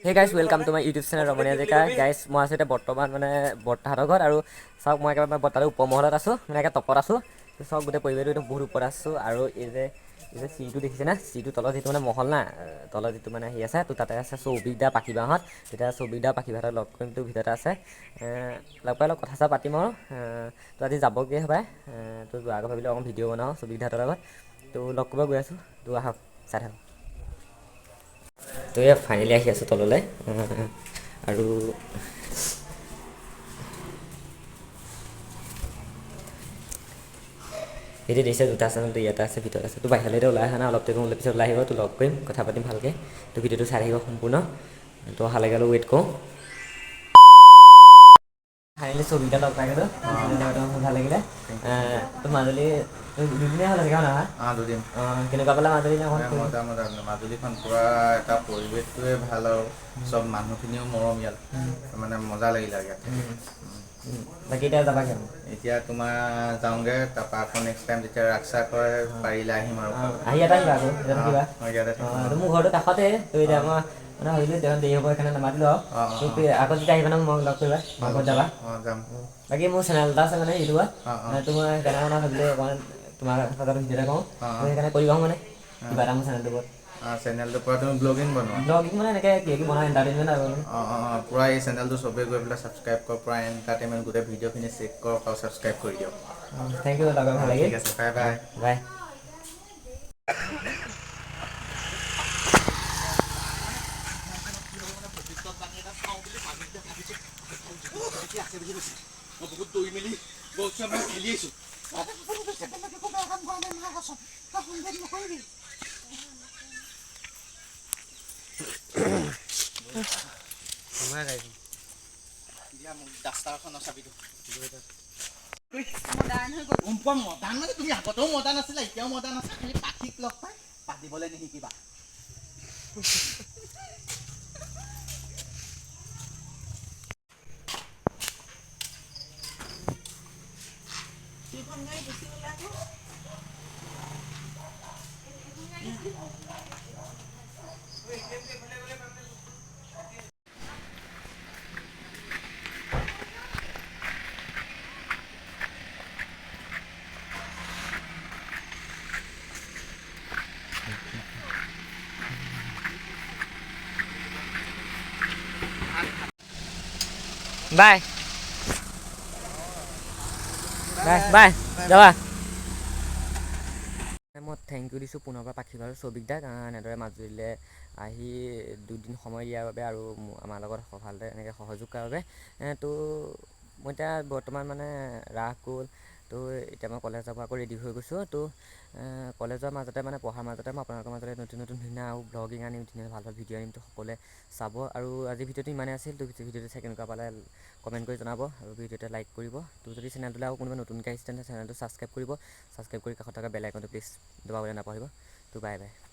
Hey guys, welcome to my YouTube channel Ramani Ajika. Guys, মই আছো এতিয়া বৰ্তমান মানে বৰ্তাহঁতৰ ঘৰত আৰু চাওক মই একেবাৰে বৰ্তাৰ উপমহলত আছো মানে একে টপত আছো চাওক গোটেই পৰিৱেশটো একদম বহুত ওপৰত আছো আৰু এই যে চিৰিটো দেখিছে না চিৰিটো তলত যিটো মানে মহল না তলত যিটো মানে হেৰি আছে তো তাতে আছে চৌবিকদা পাখিবাহঁত তেতিয়া চৌবিকদা পাখিবাহঁতক লগ কৰিম তো ভিতৰতে আছে লগ পাই কথা চা পাতিম আৰু তো আজি যাবগৈ হবাই তো যোৱাৰ আগত ভাবিলোঁ অকণ ভিডিঅ' বনাওঁ চৌবিকদাহঁতৰ লগত তো লগ কৰিব গৈ আছোঁ তো আহক চাই থাকক তো এয়া ফাইনেলি আহি আছোঁ তললৈ আৰু এতিয়া দিছে দুটা চেনেলটো ইয়াতে আছে ভিতৰত আছে তো বাহিৰলৈ ওলাই অহা নাই অলপ টাইম পিছত ওলাই আহিব তো লগ কৰিম কথা পাতিম ভালকৈ তো ভিডিঅ'টো চাই থাকিব সম্পূৰ্ণ তো অহালৈকে অলপ ৱেইট কৰোঁ ফাইনেলি চৌবিকদা লগ পাই গ'লোঁ মোৰ ভাল লাগিলে তো মাজুলী দুদিনীয়া হ'ল চাগে নহয় দুদিন কেনেকুৱা পালে মাজুলী মাজুলীখন পূৰা এটা পৰিৱেশটোৱে ভাল আৰু চব মানুহখিনিও মৰমীয়াল মানে মজা লাগিলে ইয়াত বাকী এতিয়া যাবাগৈ এতিয়া তোমাৰ যাওঁগৈ তাৰপৰা আকৌ নেক্সট টাইম যেতিয়া ৰাক্সা কৰে পাৰিলে আহিম আৰু আহি ইয়াত আহিবা আকৌ থাকিবা মোৰ ঘৰটো কাষতে তো এতিয়া মই মানে ভাবিলোঁ তেওঁ দেৰি হ'ব সেইকাৰণে নামাতিলোঁ আৰু আকৌ যেতিয়া আহিবা ন মোক লগ কৰিবা ঘৰত যাবা যাম বাকী মোৰ চেনেল এটা আছে মানে ইউটিউবত তো মই সেইকাৰণে মানে ভাবিলোঁ অকণমান তোমাৰ ভিডিঅ' এটা কৰোঁ সেইকাৰণে কৰিবা মানে কিবা এটা মোৰ চেনেলটোৰ ওপৰত চেনেলটোৰ পৰা তুমি ব্লগিং বনোৱা ব্লগিং মানে এনেকৈ কি বনাওঁ এণ্টাৰটেইনমেণ্ট আৰু পূৰা এই চেনেলটো চবেই গৈ পেলাই ছাবস্ক্ৰাইব কৰক পূৰা এণ্টাৰটেইনমেণ্ট গোটেই ভিডিঅ'খিনি চেক কৰক আৰু ছাবস্ক্ৰাইব কৰি দিয়ক থেংক ইউ লগ ভাল লাগিল ঠিক আছে বাই বাই বাই মই বহুত দৌৰি মেলি বলটো মই খেলি আছোঁ ডাষ্টাৰখনৰ চাবিটো মডাৰ্ণ মানে তুমি আগতেও মডাৰ্ণ আছিলা এতিয়াও মডাৰ্ণ আছে খালি পাখিক লগ পাই পাতিবলৈ নিশিকিবা বাই বাই বাই যাবা মই থেংক ইউ দিছোঁ পুনৰ পৰা পাখিবাৰ চৌবিকদাক এনেদৰে মাজুলীলৈ আহি দুদিন সময় দিয়াৰ বাবে আৰু আমাৰ লগত ভালদৰে এনেকৈ সহযোগ কৰাৰ বাবে তো মই এতিয়া বৰ্তমান মানে ৰাস গ'ল তো এতিয়া মই কলেজ যাব আকৌ ৰেডি হৈ গৈছোঁ তো কলেজৰ মাজতে মানে পঢ়াৰ মাজতে মই আপোনালোকৰ মাজতে নতুন নতুন ধুনীয়া আৰু ব্লগিং আনিম ধুনীয়া ভাল ভাল ভিডিঅ' আনিম তো সকলোৱে চাব আৰু আজি ভিডিঅ'টো ইমানেই আছিল তো ভিডিঅ'টো চাই কেনেকুৱা পালে কমেণ্ট কৰি জনাব আৰু ভিডিঅ'টো লাইক কৰিব তো যদি চেনেলটোলৈ আৰু কোনোবা নতুনকৈ আহিছে তেন্তে চেনেলটো ছাবস্ক্ৰাইব কৰিব ছাবস্ক্ৰাইব কৰি কাষত থকা বেল আইকনটো প্লিজ দবাবলৈ নাপাহৰিব তো বাই বাই